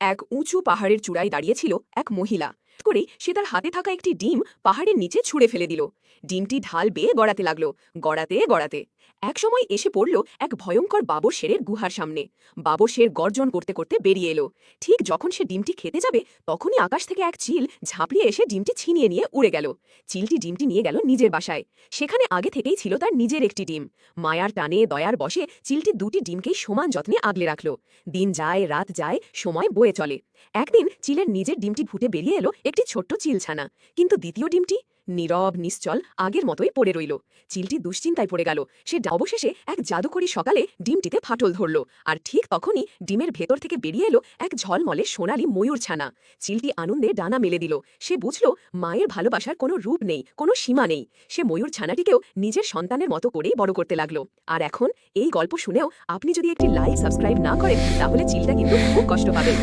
এক উঁচু পাহাড়ের চূড়ায় দাঁড়িয়েছিল এক মহিলা করে সে তার হাতে থাকা একটি ডিম পাহাড়ের নিচে ছুঁড়ে ফেলে দিল। ডিমটি ঢাল বেয়ে গড়াতে লাগলো, গড়াতে গড়াতে একসময় এসে পড়ল এক ভয়ঙ্কর বাবর শেরের গুহার সামনে। বাবর শের গর্জন করতে করতে বেরিয়ে এলো। ঠিক যখন সে ডিমটি খেতে যাবে তখনই আকাশ থেকে এক চিল ঝাঁপিয়ে এসে ডিমটি ছিনিয়ে নিয়ে উড়ে গেল। চিলটি ডিমটি নিয়ে গেল নিজের বাসায়। সেখানে আগে থেকেই ছিল তার নিজের একটি ডিম। মায়ার টানে দয়ার বশে চিলটি দুটি ডিমকেই সমান যত্নে আগলে রাখল। দিন যায় রাত যায়, সময় বয়ে চলে। একদিন চিলের নিজের ডিমটি ফুটে বেরিয়ে এলো একটি ছোট্ট চিলছানা। কিন্তু দ্বিতীয় ডিমটি নীরব নিশ্চল আগের মতোই পড়ে রইল। চিলটি দুশ্চিন্তায় পড়ে গেল। সে অবশেষে এক জাদুকরী সকালে ডিমটিতে ফাটল ধরল। আর ঠিক তখনই ডিমের ভেতর থেকে বেরিয়ে এলো এক ঝলমলে সোনালি ময়ূর ছানা। চিলটি আনন্দে ডানা মেলে দিল। সে বুঝল মায়ের ভালোবাসার কোনো রূপ নেই, কোনো সীমা নেই। সে ময়ূর ছানাটিকেও নিজের সন্তানের মতো করেই বড় করতে লাগলো। আর এখন এই গল্প শুনেও আপনি যদি একটি লাইক সাবস্ক্রাইব না করেন তাহলে চিলটা কিন্তু খুব কষ্ট পাবে।